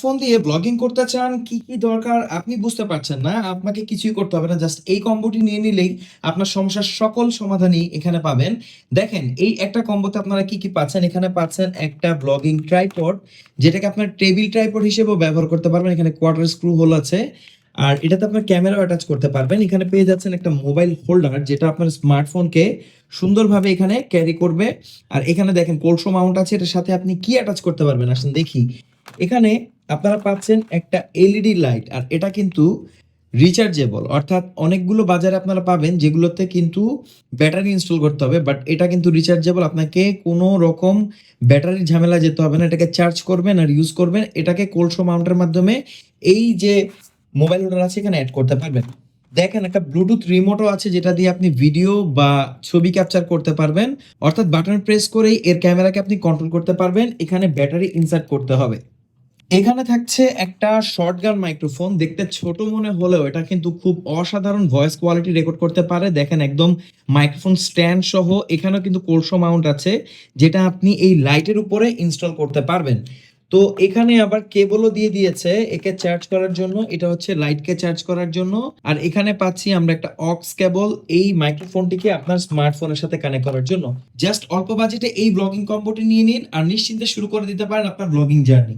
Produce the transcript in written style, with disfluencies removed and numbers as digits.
Phone দিয়ে blogging করতে চান, কি, কি দরকার আপনি বুঝতে পারছেন না। আপনাকে কিছুই করতে হবে না। জাস্ট এই কম্বোটি নিয়ে নিলেই আপনার সমস্যার সকল সমাধানই এখানে পাবেন। দেখেন এই একটা কম্বোতে আপনারা কি, কি পাচ্ছেন? এখানে পাচ্ছেন একটা ব্লগিং ট্রাইপড, যেটাকে আপনার টেবিল ট্রাইপড হিসেবেও ব্যবহার করতে পারবেন। এখানে কোয়ার্টার স্ক্রু হোল আছে। আর এটাতে আপনার ক্যামেরাও অ্যাটাচ করতে পারবেন। এখানে পেয়ে যাচ্ছেন একটা মোবাইল হোল্ডার, যেটা আপনার স্মার্টফোনকে সুন্দরভাবে এখানে ক্যারি করবে। আর এখানে দেখেন কোলসো মাউন্ট আছে। এটার সাথে আপনি কি অ্যাটাচ করতে পারবেন আসেন দেখি। এখানে আপনারা পাচ্ছেন একটা এলইডি লাইট, আর এটা কিন্তু রিচার্জেবল, অর্থাৎ অনেকগুলো বাজারে আপনারা পাবেন যেগুলোতে কিন্তু ব্যাটারি ইনস্টল করতে হবে, বাট এটা কিন্তু রিচার্জেবল। আপনাকে কোনো রকম ব্যাটারির ঝামেলা যেতে হবে না। এটাকে চার্জ করবেন আর ইউজ করবেন। এটাকে কোলসো মাউন্টের মাধ্যমে এই যে মোবাইল হোল্ডার আছে এখানে অ্যাড করতে পারবেন। দেখেন একটা ব্লুটুথ রিমোটও আছে, যেটা দিয়ে আপনি ভিডিও বা ছবি ক্যাপচার করতে পারবেন। অর্থাৎ বাটন প্রেস করেই এর ক্যামেরাকে আপনি কন্ট্রোল করতে পারবেন। এখানে ব্যাটারি ইনসার্ট করতে হবে। এখানে থাকছে একটা শর্টগান মাইক্রোফোন। দেখতে ছোট মনে হলেও এটা কিন্তু খুব অসাধারণ ভয়েস কোয়ালিটি রেকর্ড করতে পারে। দেখেন একদম মাইক্রোফোন স্ট্যান্ড সহ এখানেও কিন্তু কোলসো মাউন্ট আছে, যেটা আপনি এই লাইটের উপরে ইনস্টল করতে পারবেন। তো এখানে আবার কেবলও দিয়ে দিয়েছে একে চার্জ করার জন্য। এটা হচ্ছে লাইটকে চার্জ করার জন্য। আর এখানে পাচ্ছি আমরা একটা অক্স কেবল, এই মাইক্রোফোনটিকে আপনার স্মার্টফোনের সাথে কানেক্ট করার জন্য। জাস্ট অল্প বাজেটে এই ব্লগিং কম্বোটি নিয়ে নিন আর নিশ্চিন্তে শুরু করে দিতে পারেন আপনার ব্লগিং জার্নি।